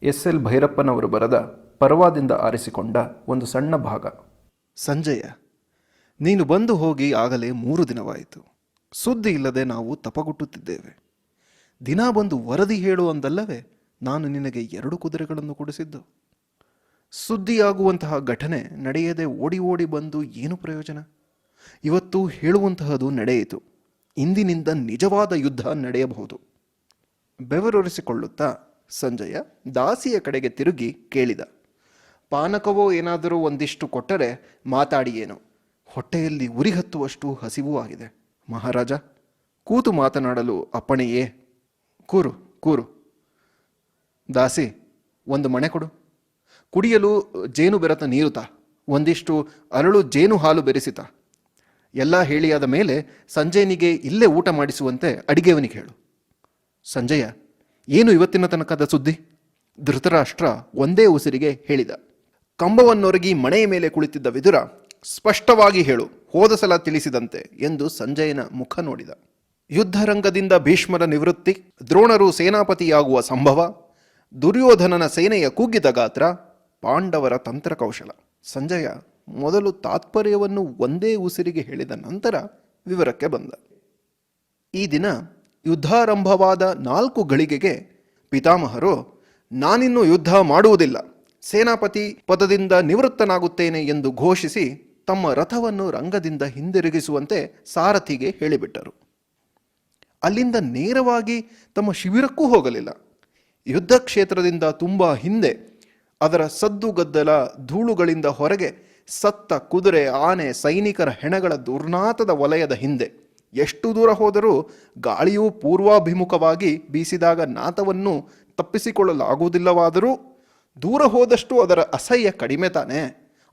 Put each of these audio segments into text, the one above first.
SL. ಭೈರಪ್ಪನವರು ಬರೆದ ಪರ್ವದಿಂದ ಆರಿಸಿಕೊಂಡ ಒಂದು ಸಣ್ಣ ಭಾಗ. ಸಂಜಯ, ನೀನು ಬಂದು ಹೋಗಿ ಆಗಲೇ 3 ದಿನವಾಯಿತು. ಸುದ್ದಿ ಇಲ್ಲದೆ ನಾವು ತಪಗುಟ್ಟುತ್ತಿದ್ದೇವೆ. ದಿನ ಬಂದು ವರದಿ ಹೇಳು ಅಂದಲ್ಲವೇ ನಾನು ನಿನಗೆ 2 ಕುದುರೆಗಳನ್ನು ಕೊಡಿಸಿದ್ದು. ಸುದ್ದಿಯಾಗುವಂತಹ ಘಟನೆ ನಡೆಯದೆ ಓಡಿ ಓಡಿ ಬಂದು ಏನು ಪ್ರಯೋಜನ? ಇವತ್ತು ಹೇಳುವಂತಹದು ನಡೆಯಿತು. ಇಂದಿನಿಂದ ನಿಜವಾದ ಯುದ್ಧ ನಡೆಯಬಹುದು. ಬೆವರೊರೆಸಿಕೊಳ್ಳುತ್ತಾ ಸಂಜಯ ದಾಸಿಯ ಕಡೆಗೆ ತಿರುಗಿ ಕೇಳಿದ. ಪಾನಕವೋ ಏನಾದರೂ ಒಂದಿಷ್ಟು ಕೊಟ್ಟರೆ ಮಾತಾಡಿಯೇನು? ಹೊಟ್ಟೆಯಲ್ಲಿ ಉರಿ ಹತ್ತುವಷ್ಟು ಹಸಿವೂ ಆಗಿದೆ. ಮಹಾರಾಜ, ಕೂತು ಮಾತನಾಡಲು ಅಪ್ಪಣೆಯೇ? ಕೂರು ಕೂರು. ದಾಸಿ, ಒಂದು ಮಣೆ ಕೊಡು. ಕುಡಿಯಲು ಜೇನು ಬೆರೆತ ನೀರುತ, ಒಂದಿಷ್ಟು ಅರಳು ಜೇನು ಹಾಲು ಬೆರೆಸಿತ. ಎಲ್ಲ ಹೇಳಿಯಾದ ಮೇಲೆ ಸಂಜಯನಿಗೆ ಇಲ್ಲೇ ಊಟ ಮಾಡಿಸುವಂತೆ ಅಡಿಗೆಯವನಿಗೆ ಹೇಳು. ಸಂಜಯ, ಏನು ಇವತ್ತಿನ ತನಕದ ಸುದ್ದಿ? ಧೃತರಾಷ್ಟ್ರ ಒಂದೇ ಉಸಿರಿಗೆ ಹೇಳಿದ. ಕಂಬವನ್ನೊರಗಿ ಮಣೆಯ ಮೇಲೆ ಕುಳಿತಿದ್ದ ವಿದುರ, ಸ್ಪಷ್ಟವಾಗಿ ಹೇಳು, ಹೋದ ಸಲ ತಿಳಿಸಿದಂತೆ ಎಂದು ಸಂಜಯನ ಮುಖ ನೋಡಿದ. ಯುದ್ಧರಂಗದಿಂದ ಭೀಷ್ಮರ ನಿವೃತ್ತಿ, ದ್ರೋಣರು ಸೇನಾಪತಿಯಾಗುವ ಸಂಭವ, ದುರ್ಯೋಧನನ ಸೇನೆಯ ಕುಗ್ಗಿದ ಗಾತ್ರ, ಪಾಂಡವರ ತಂತ್ರಕೌಶಲ. ಸಂಜಯ ಮೊದಲು ತಾತ್ಪರ್ಯವನ್ನು ಒಂದೇ ಉಸಿರಿಗೆ ಹೇಳಿದ ನಂತರ ವಿವರಕ್ಕೆ ಬಂದ. ಈ ದಿನ ಯುದ್ಧಾರಂಭವಾದ 4 ಗಳಿಗೆಗೆ ಪಿತಾಮಹರು, ನಾನಿನ್ನು ಯುದ್ಧ ಮಾಡುವುದಿಲ್ಲ, ಸೇನಾಪತಿ ಪದದಿಂದ ನಿವೃತ್ತನಾಗುತ್ತೇನೆ ಎಂದು ಘೋಷಿಸಿ ತಮ್ಮ ರಥವನ್ನು ರಂಗದಿಂದ ಹಿಂದಿರುಗಿಸುವಂತೆ ಸಾರಥಿಗೆ ಹೇಳಿಬಿಟ್ಟರು. ಅಲ್ಲಿಂದ ನೇರವಾಗಿ ತಮ್ಮ ಶಿಬಿರಕ್ಕೂ ಹೋಗಲಿಲ್ಲ. ಯುದ್ಧ ಕ್ಷೇತ್ರದಿಂದ ತುಂಬ ಹಿಂದೆ, ಅದರ ಸದ್ದುಗದ್ದಲ ಧೂಳುಗಳಿಂದ ಹೊರಗೆ, ಸತ್ತ ಕುದುರೆ, ಆನೆ, ಸೈನಿಕರ ಹೆಣಗಳ ದುರ್ನಾತದ ವಲಯದ ಹಿಂದೆ ಎಷ್ಟು ದೂರ ಹೋದರೂ ಗಾಳಿಯೂ ಪೂರ್ವಾಭಿಮುಖವಾಗಿ ಬೀಸಿದಾಗ ನಾತವನ್ನು ತಪ್ಪಿಸಿಕೊಳ್ಳಲಾಗುವುದಿಲ್ಲವಾದರೂ ದೂರ ಹೋದಷ್ಟು ಅದರ ಅಸಹ್ಯ ಕಡಿಮೆ ತಾನೆ.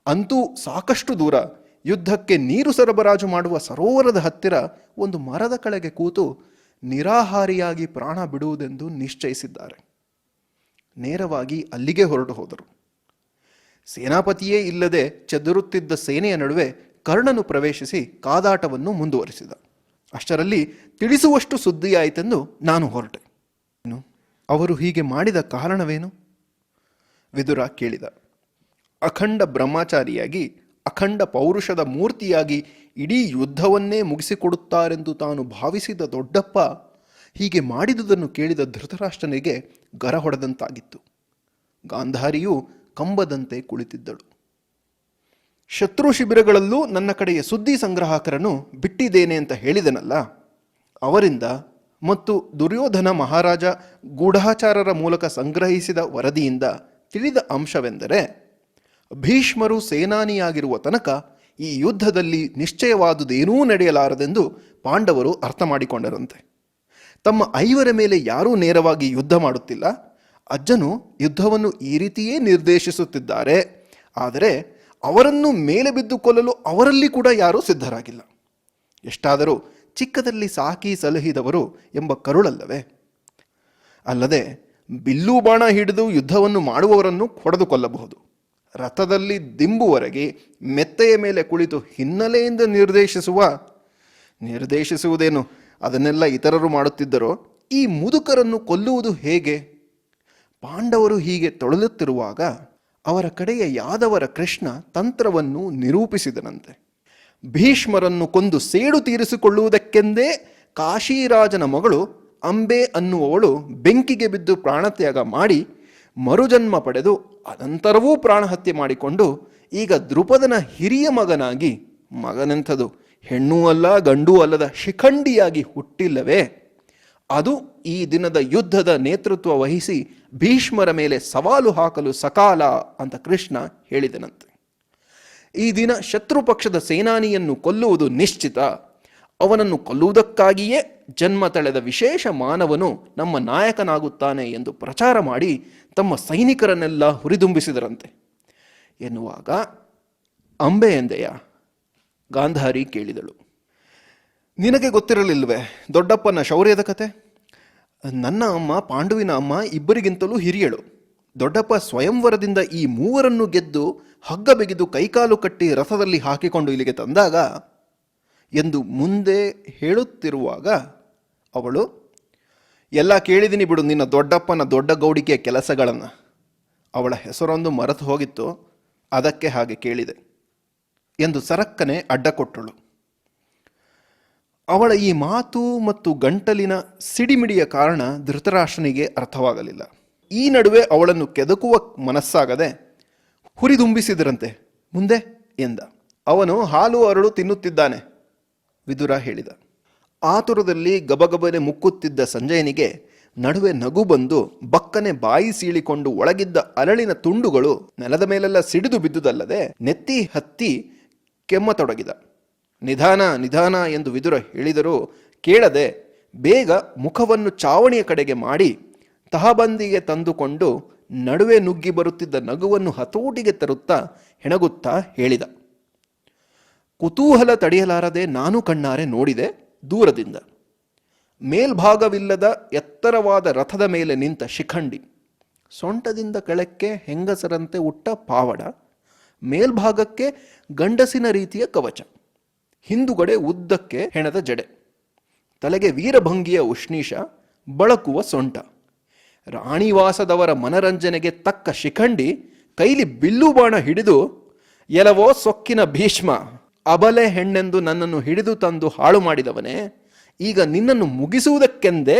ಅಂತೂ ಸಾಕಷ್ಟು ದೂರ ಯುದ್ಧಕ್ಕೆ ನೀರು ಸರಬರಾಜು ಮಾಡುವ ಸರೋವರದ ಹತ್ತಿರ ಒಂದು ಮರದ ಕೆಳಗೆ ಕೂತು ನಿರಾಹಾರಿಯಾಗಿ ಪ್ರಾಣ ಬಿಡುವುದೆಂದು ನಿಶ್ಚಯಿಸಿದ್ದಾರೆ. ನೇರವಾಗಿ ಅಲ್ಲಿಗೆ ಹೊರಟು ಹೋದರು. ಸೇನಾಪತಿಯೇ ಇಲ್ಲದೆ ಚದುರುತ್ತಿದ್ದ ಸೇನೆಯ ನಡುವೆ ಕರ್ಣನು ಪ್ರವೇಶಿಸಿ ಕಾದಾಟವನ್ನು ಮುಂದುವರಿಸಿದ. ಅಷ್ಟರಲ್ಲಿ ತಿಳಿಸುವಷ್ಟು ಸುದ್ದಿಯಾಯಿತೆಂದು ನಾನು ಹೊರಟೆ. ಅವರು ಹೀಗೆ ಮಾಡಿದ ಕಾರಣವೇನು? ವಿದುರ ಕೇಳಿದ. ಅಖಂಡ ಬ್ರಹ್ಮಚಾರಿಯಾಗಿ, ಅಖಂಡ ಪೌರುಷದ ಮೂರ್ತಿಯಾಗಿ ಇಡೀ ಯುದ್ಧವನ್ನೇ ಮುಗಿಸಿಕೊಡುತ್ತಾರೆಂದು ತಾನು ಭಾವಿಸಿದ ದೊಡ್ಡಪ್ಪ ಹೀಗೆ ಮಾಡಿದುದನ್ನು ಕೇಳಿದ ಧೃತರಾಷ್ಟ್ರನಿಗೆ ಗರ ಹೊಡೆದಂತಾಗಿತ್ತು. ಗಾಂಧಾರಿಯು ಕಂಬದಂತೆ ಕುಳಿತಿದ್ದಳು. ಶತ್ರು ಶಿಬಿರಗಳಲ್ಲೂ ನನ್ನ ಕಡೆಯ ಸುದ್ದಿ ಸಂಗ್ರಾಹಕರನ್ನು ಬಿಟ್ಟಿದ್ದೇನೆ ಅಂತ ಹೇಳಿದನಲ್ಲ, ಅವರಿಂದ ಮತ್ತು ದುರ್ಯೋಧನ ಮಹಾರಾಜ ಗೂಢಾಚಾರರ ಮೂಲಕ ಸಂಗ್ರಹಿಸಿದ ವರದಿಯಿಂದ ತಿಳಿದ ಅಂಶವೆಂದರೆ, ಭೀಷ್ಮರು ಸೇನಾನಿಯಾಗಿರುವ ತನಕ ಈ ಯುದ್ಧದಲ್ಲಿ ನಿಶ್ಚಯವಾದುದೇನೂ ನಡೆಯಲಾರದೆಂದು ಪಾಂಡವರು ಅರ್ಥ ಮಾಡಿಕೊಂಡರಂತೆ. ತಮ್ಮ 5 ಮೇಲೆ ಯಾರೂ ನೇರವಾಗಿ ಯುದ್ಧ ಮಾಡುತ್ತಿಲ್ಲ. ಅಜ್ಜನು ಯುದ್ಧವನ್ನು ಈ ರೀತಿಯೇ ನಿರ್ದೇಶಿಸುತ್ತಿದ್ದಾರೆ. ಆದರೆ ಅವರನ್ನು ಮೇಲೆ ಬಿದ್ದು ಕೊಲ್ಲಲು ಅವರಲ್ಲಿ ಕೂಡ ಯಾರೂ ಸಿದ್ಧರಾಗಿಲ್ಲ. ಎಷ್ಟಾದರೂ ಚಿಕ್ಕದಲ್ಲಿ ಸಾಕಿ ಸಲಹಿದವರು ಎಂಬ ಕರುಳಲ್ಲವೇ? ಅಲ್ಲದೆ ಬಿಲ್ಲು ಬಾಣ ಹಿಡಿದು ಯುದ್ಧವನ್ನು ಮಾಡುವವರನ್ನು ಹೊಡೆದು ಕೊಲ್ಲಬಹುದು. ರಥದಲ್ಲಿ ದಿಂಬುವರೆಗೆ ಮೆತ್ತೆಯ ಮೇಲೆ ಕುಳಿತು ಹಿನ್ನೆಲೆಯಿಂದ ನಿರ್ದೇಶಿಸುವುದೇನು, ಅದನ್ನೆಲ್ಲ ಇತರರು ಮಾಡುತ್ತಿದ್ದರೋ ಈ ಮುದುಕರನ್ನು ಕೊಲ್ಲುವುದು ಹೇಗೆ? ಪಾಂಡವರು ಹೀಗೆ ತೊಳಲುತ್ತಿರುವಾಗ ಅವರ ಕಡೆಯ ಯಾದವರ ಕೃಷ್ಣ ತಂತ್ರವನ್ನು ನಿರೂಪಿಸಿದನಂತೆ. ಭೀಷ್ಮರನ್ನು ಕೊಂದು ಸೇಡು ತೀರಿಸಿಕೊಳ್ಳುವುದಕ್ಕೆಂದೇ ಕಾಶಿರಾಜನ ಮಗಳು ಅಂಬೆ ಅನ್ನುವವಳು ಬೆಂಕಿಗೆ ಬಿದ್ದು ಪ್ರಾಣತ್ಯಾಗ ಮಾಡಿ ಮರುಜನ್ಮ ಪಡೆದು ಅನಂತರವೂ ಪ್ರಾಣಹತ್ಯೆ ಮಾಡಿಕೊಂಡು ಈಗ ದೃಪದನ ಹಿರಿಯ ಮಗನಾಗಿ, ಮಗನೆಂಥದು, ಹೆಣ್ಣೂ ಅಲ್ಲ ಗಂಡೂ ಅಲ್ಲದ ಶಿಖಂಡಿಯಾಗಿ ಹುಟ್ಟಿಲ್ಲವೇ? ಅದು ಈ ದಿನದ ಯುದ್ಧದ ನೇತೃತ್ವ ವಹಿಸಿ ಭೀಷ್ಮರ ಮೇಲೆ ಸವಾಲು ಹಾಕಲು ಸಕಾಲ ಅಂತ ಕೃಷ್ಣ ಹೇಳಿದನಂತೆ. ಈ ದಿನ ಶತ್ರು ಪಕ್ಷದ ಸೇನಾನಿಯನ್ನು ಕೊಲ್ಲುವುದು ನಿಶ್ಚಿತ. ಅವನನ್ನು ಕೊಲ್ಲುವುದಕ್ಕಾಗಿಯೇ ಜನ್ಮ ತಳೆದ ವಿಶೇಷ ಮಾನವನು ನಮ್ಮ ನಾಯಕನಾಗುತ್ತಾನೆ ಎಂದು ಪ್ರಚಾರ ಮಾಡಿ ತಮ್ಮ ಸೈನಿಕರನ್ನೆಲ್ಲ ಹುರಿದುಂಬಿಸಿದರಂತೆ ಎನ್ನುವಾಗ, ಅಂಬೆ ಎಂದೆಯ? ಗಾಂಧಾರಿ ಕೇಳಿದಳು. ನಿನಗೆ ಗೊತ್ತಿರಲಿಲ್ವೇ ದೊಡ್ಡಪ್ಪನ ಶೌರ್ಯದ ಕತೆ? ನನ್ನ ಅಮ್ಮ ಪಾಂಡುವಿನ ಅಮ್ಮ ಇಬ್ಬರಿಗಿಂತಲೂ ಹಿರಿಯಳು. ದೊಡ್ಡಪ್ಪ ಸ್ವಯಂವರದಿಂದ ಈ 3 ಗೆದ್ದು ಹಗ್ಗ ಬಿಗಿದು ಕೈಕಾಲು ಕಟ್ಟಿ ರಥದಲ್ಲಿ ಹಾಕಿಕೊಂಡು ಇಲ್ಲಿಗೆ ತಂದಾಗ ಎಂದು ಮುಂದೆ ಹೇಳುತ್ತಿರುವಾಗ ಅವಳು, ಎಲ್ಲ ಕೇಳಿದ್ದೀನಿ ಬಿಡು ನಿನ್ನ ದೊಡ್ಡಪ್ಪನ ದೊಡ್ಡ ಗೌಡಿಕೆಯ ಕೆಲಸಗಳನ್ನು. ಅವಳ ಹೆಸರೊಂದು ಮರೆತು ಹೋಗಿತ್ತು, ಅದಕ್ಕೆ ಹಾಗೆ ಕೇಳಿದೆ ಎಂದು ಸರಕ್ಕನೆ ಅಡ್ಡ ಕೊಟ್ಟಳು. ಅವಳ ಈ ಮಾತು ಮತ್ತು ಗಂಟಲಿನ ಸಿಡಿಮಿಡಿಯ ಕಾರಣ ಧೃತರಾಷ್ಟ್ರನಿಗೆ ಅರ್ಥವಾಗಲಿಲ್ಲ. ಈ ನಡುವೆ ಅವಳನ್ನು ಕೆದಕುವ ಮನಸ್ಸಾಗದೆ ಹುರಿದುಂಬಿಸಿದರಂತೆ. ಮುಂದೆ ಎಂದ. ಅವನು ಹಾಲು ಅರಳು ತಿನ್ನುತ್ತಿದ್ದಾನೆ, ವಿದುರ ಹೇಳಿದ. ಆತುರದಲ್ಲಿ ಗಬಗಬನೆ ಮುಕ್ಕುತ್ತಿದ್ದ ಸಂಜಯನಿಗೆ ನಡುವೆ ನಗು ಬಂದು ಬಕ್ಕನೆ ಬಾಯಿ ಸೀಳಿಕೊಂಡು ಒಳಗಿದ್ದ ಅರಳಿನ ತುಂಡುಗಳು ನೆಲದ ಮೇಲೆಲ್ಲ ಸಿಡಿದು ಬಿದ್ದುದಲ್ಲದೆ ನೆತ್ತಿ ಹತ್ತಿ ಕೆಮ್ಮತೊಡಗಿದ. ನಿಧಾನ ನಿಧಾನ ಎಂದು ವಿದುರ ಹೇಳಿದರೂ ಕೇಳದೆ ಬೇಗ ಮುಖವನ್ನು ಚಾವಣಿಯ ಕಡೆಗೆ ಮಾಡಿ ತಹಬಂದಿಗೆ ತಂದುಕೊಂಡು ನಡುವೆ ನುಗ್ಗಿ ಬರುತ್ತಿದ್ದ ನಗುವನ್ನು ಹತೋಟಿಗೆ ತರುತ್ತಾ ಹೆಣಗುತ್ತಾ ಹೇಳಿದ. ಕುತೂಹಲ ತಡೆಯಲಾರದೆ ನಾನು ಕಣ್ಣಾರೆ ನೋಡಿದೆ ದೂರದಿಂದ. ಮೇಲ್ಭಾಗವಿಲ್ಲದ ಎತ್ತರವಾದ ರಥದ ಮೇಲೆ ನಿಂತ ಶಿಖಂಡಿ, ಸೊಂಟದಿಂದ ಕೆಳಕ್ಕೆ ಹೆಂಗಸರಂತೆ ಉಟ್ಟ ಪಾವಡ, ಮೇಲ್ಭಾಗಕ್ಕೆ ಗಂಡಸಿನ ರೀತಿಯ ಕವಚ, ಹಿಂದುಗಡೆ ಉದ್ದಕ್ಕೆ ಹೆಣದ ಜಡೆ, ತಲೆಗೆ ವೀರಭಂಗಿಯ ಉಷ್ಣೀಷ, ಬಳಕುವ ಸೊಂಟ. ರಾಣಿವಾಸದವರ ಮನರಂಜನೆಗೆ ತಕ್ಕ ಶಿಖಂಡಿ ಕೈಲಿ ಬಿಲ್ಲು ಬಾಣ ಹಿಡಿದು, ಎಲವೋ ಸೊಕ್ಕಿನ ಭೀಷ್ಮ, ಅಬಲೆ ಹೆಣ್ಣೆಂದು ನನ್ನನ್ನು ಹಿಡಿದು ತಂದು ಹಾಳು ಮಾಡಿದವನೇ, ಈಗ ನಿನ್ನನ್ನು ಮುಗಿಸುವುದಕ್ಕೆಂದೇ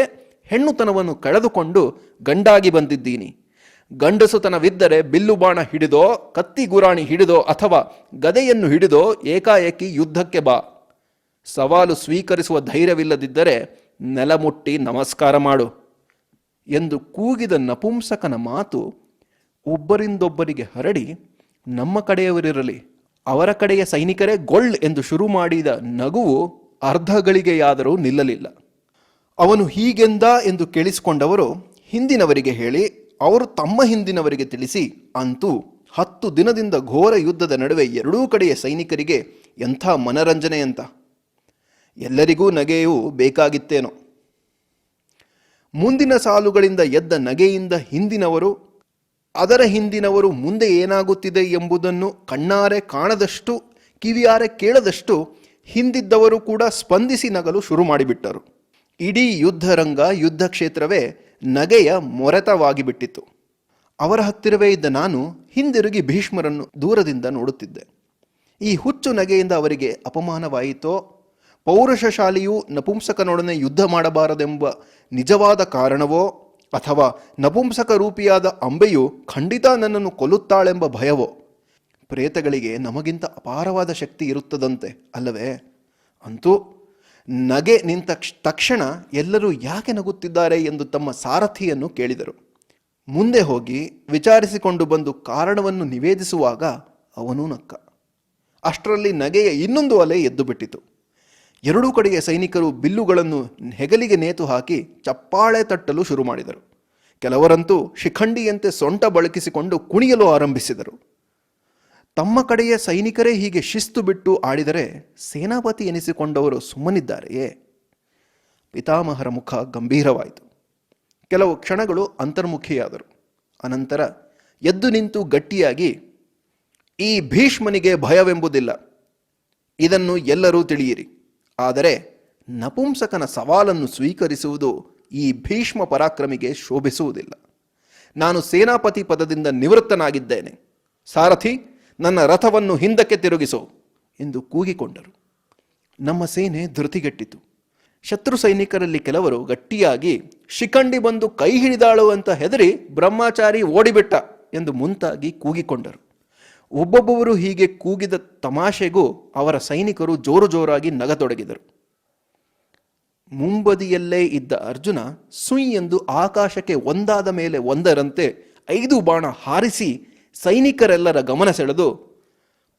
ಹೆಣ್ಣುತನವನ್ನು ಕಳೆದುಕೊಂಡು ಗಂಡಾಗಿ ಬಂದಿದ್ದೀನಿ. ಗಂಡಸುತನವಿದ್ದರೆ ಬಿಲ್ಲು ಬಾಣ ಹಿಡಿದೋ, ಕತ್ತಿ ಗುರಾಣಿ ಹಿಡಿದೋ ಅಥವಾ ಗದೆಯನ್ನು ಹಿಡಿದೋ ಏಕಾಏಕಿ ಯುದ್ಧಕ್ಕೆ ಬಾ. ಸವಾಲು ಸ್ವೀಕರಿಸುವ ಧೈರ್ಯವಿಲ್ಲದಿದ್ದರೆ ನೆಲಮುಟ್ಟಿ ನಮಸ್ಕಾರ ಮಾಡು ಎಂದು ಕೂಗಿದ ನಪುಂಸಕನ ಮಾತು ಒಬ್ಬರಿಂದೊಬ್ಬರಿಗೆ ಹರಡಿ, ನಮ್ಮ ಕಡೆಯವರಿರಲಿ, ಅವರ ಕಡೆಯ ಸೈನಿಕರೇ ಗೊಳ್ ಎಂದು ಶುರು ಮಾಡಿದ ನಗುವು ಅರ್ಧ ಗಳಿಗೆಯಾದರೂ ನಿಲ್ಲಲಿಲ್ಲ. ಅವನು ಹೀಗೆಂದ ಎಂದು ಕೇಳಿಸಿಕೊಂಡವರು ಹಿಂದಿನವರಿಗೆ ಹೇಳಿ, ಅವರು ತಮ್ಮ ಹಿಂದಿನವರಿಗೆ ತಿಳಿಸಿ, ಅಂತೂ 10 ದಿನದಿಂದ ಘೋರ ಯುದ್ಧದ ನಡುವೆ ಎರಡೂ ಕಡೆಯ ಸೈನಿಕರಿಗೆ ಎಂಥ ಮನರಂಜನೆ ಅಂತ. ಎಲ್ಲರಿಗೂ ನಗೆಯೂ ಬೇಕಾಗಿತ್ತೇನೋ. ಮುಂದಿನ ಸಾಲುಗಳಿಂದ ಎದ್ದ ನಗೆಯಿಂದ ಹಿಂದಿನವರು, ಅದರ ಹಿಂದಿನವರು ಮುಂದೆ ಏನಾಗುತ್ತಿದೆ ಎಂಬುದನ್ನು ಕಣ್ಣಾರೆ ಕಾಣದಷ್ಟು, ಕಿವಿಯಾರೆ ಕೇಳದಷ್ಟು ಹಿಂದಿದ್ದವರು ಕೂಡ ಸ್ಪಂದಿಸಿ ನಗಲು ಶುರು ಮಾಡಿಬಿಟ್ಟರು. ಇಡೀ ಯುದ್ಧರಂಗ, ಯುದ್ಧ ಕ್ಷೇತ್ರವೇ ನಗೆಯ ಮೊರೆತವಾಗಿಬಿಟ್ಟಿತು. ಅವರ ಹತ್ತಿರವೇ ಇದ್ದ ನಾನು ಹಿಂದಿರುಗಿ ಭೀಷ್ಮರನ್ನು ದೂರದಿಂದ ನೋಡುತ್ತಿದ್ದೆ. ಈ ಹುಚ್ಚು ನಗೆಯಿಂದ ಅವರಿಗೆ ಅಪಮಾನವಾಯಿತೋ, ಪೌರುಷಶಾಲಿಯು ನಪುಂಸಕನೊಡನೆ ಯುದ್ಧ ಮಾಡಬಾರದೆಂಬ ನಿಜವಾದ ಕಾರಣವೋ, ಅಥವಾ ನಪುಂಸಕ ರೂಪಿಯಾದ ಅಂಬೆಯು ಖಂಡಿತ ನನ್ನನ್ನು ಕೊಲ್ಲುತ್ತಾಳೆಂಬ ಭಯವೋ. ಪ್ರೇತಗಳಿಗೆ ನಮಗಿಂತ ಅಪಾರವಾದ ಶಕ್ತಿ ಇರುತ್ತದಂತೆ ಅಲ್ಲವೇ? ಅಂತೂ ನಗೆ ನಿಂತ ತಕ್ಷಣ ಎಲ್ಲರೂ ಯಾಕೆ ನಗುತ್ತಿದ್ದಾರೆ ಎಂದು ತಮ್ಮ ಸಾರಥಿಯನ್ನು ಕೇಳಿದರು. ಮುಂದೆ ಹೋಗಿ ವಿಚಾರಿಸಿಕೊಂಡು ಬಂದು ಕಾರಣವನ್ನು ನಿವೇದಿಸುವಾಗ ಅವನೂ ನಕ್ಕ. ಅಷ್ಟರಲ್ಲಿ ನಗೆಯ ಇನ್ನೊಂದು ಅಲೆ ಎದ್ದು ಬಿಟ್ಟಿತು. ಎರಡೂ ಕಡೆಯ ಸೈನಿಕರು ಬಿಲ್ಲುಗಳನ್ನು ಹೆಗಲಿಗೆ ನೇತು ಹಾಕಿ ಚಪ್ಪಾಳೆ ತಟ್ಟಲು ಶುರು ಮಾಡಿದರು. ಕೆಲವರಂತೂ ಶಿಖಂಡಿಯಂತೆ ಸೊಂಟ ಬಳಕಿಸಿಕೊಂಡು ಕುಣಿಯಲು ಆರಂಭಿಸಿದರು. ತಮ್ಮ ಕಡೆಯ ಸೈನಿಕರೇ ಹೀಗೆ ಶಿಸ್ತು ಬಿಟ್ಟು ಆಡಿದರೆ ಸೇನಾಪತಿ ಎನಿಸಿಕೊಂಡವರು ಸುಮ್ಮನಿದ್ದಾರೆಯೇ? ಪಿತಾಮಹರ ಮುಖ ಗಂಭೀರವಾಯಿತು. ಕೆಲವು ಕ್ಷಣಗಳು ಅಂತರ್ಮುಖಿಯಾದರು. ಅನಂತರ ಎದ್ದು ನಿಂತು ಗಟ್ಟಿಯಾಗಿ, ಈ ಭೀಷ್ಮನಿಗೆ ಭಯವೆಂಬುದಿಲ್ಲ, ಇದನ್ನು ಎಲ್ಲರೂ ತಿಳಿಯಿರಿ. ಆದರೆ ನಪುಂಸಕನ ಸವಾಲನ್ನು ಸ್ವೀಕರಿಸುವುದು ಈ ಭೀಷ್ಮ ಪರಾಕ್ರಮಿಗೆ ಶೋಭಿಸುವುದಿಲ್ಲ. ನಾನು ಸೇನಾಪತಿ ಪದದಿಂದ ನಿವೃತ್ತನಾಗಿದ್ದೇನೆ. ಸಾರಥಿ, ನನ್ನ ರಥವನ್ನು ಹಿಂದಕ್ಕೆ ತಿರುಗಿಸು ಎಂದು ಕೂಗಿಕೊಂಡರು. ನಮ್ಮ ಸೇನೆ ಧೃತಿಗೆಟ್ಟಿತು. ಶತ್ರು ಸೈನಿಕರಲ್ಲಿ ಕೆಲವರು ಗಟ್ಟಿಯಾಗಿ, ಶಿಖಂಡಿ ಬಂದು ಕೈ ಹಿಡಿದಾಳು ಅಂತ ಹೆದರಿ ಬ್ರಹ್ಮಚಾರಿ ಓಡಿಬಿಟ್ಟ ಎಂದು ಮುಂತಾಗಿ ಕೂಗಿಕೊಂಡರು. ಒಬ್ಬೊಬ್ಬರು ಹೀಗೆ ಕೂಗಿದ ತಮಾಷೆಗೂ ಅವರ ಸೈನಿಕರು ಜೋರು ಜೋರಾಗಿ ನಗತೊಡಗಿದರು. ಮುಂಬದಿಯಲ್ಲೇ ಇದ್ದ ಅರ್ಜುನ ಸುಯ್ ಎಂದು ಆಕಾಶಕ್ಕೆ ಒಂದಾದ ಮೇಲೆ ಒಂದರಂತೆ 5 ಬಾಣ ಹಾರಿಸಿ ಸೈನಿಕರೆಲ್ಲರ ಗಮನ ಸೆಳೆದು,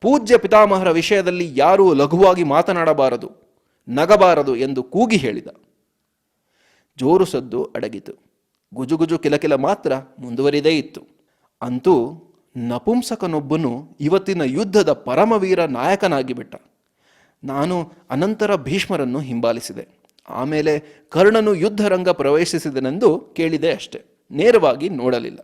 ಪೂಜ್ಯ ಪಿತಾಮಹರ ವಿಷಯದಲ್ಲಿ ಯಾರೂ ಲಘುವಾಗಿ ಮಾತನಾಡಬಾರದು, ನಗಬಾರದು ಎಂದು ಕೂಗಿ ಹೇಳಿದ. ಜೋರು ಸದ್ದು ಅಡಗಿತು. ಗುಜುಗುಜು ಕಿಲಕಿಲ ಮಾತ್ರ ಮುಂದುವರಿದೇ ಇತ್ತು. ಅಂತೂ ನಪುಂಸಕನೊಬ್ಬನು ಇವತ್ತಿನ ಯುದ್ಧದ ಪರಮವೀರ ನಾಯಕನಾಗಿಬಿಟ್ಟ. ನಾನು ಅನಂತರ ಭೀಷ್ಮರನ್ನು ಹಿಂಬಾಲಿಸಿದೆ. ಆಮೇಲೆ ಕರ್ಣನು ಯುದ್ಧರಂಗ ಪ್ರವೇಶಿಸಿದನೆಂದು ಕೇಳಿದೆ ಅಷ್ಟೆ, ನೇರವಾಗಿ ನೋಡಲಿಲ್ಲ.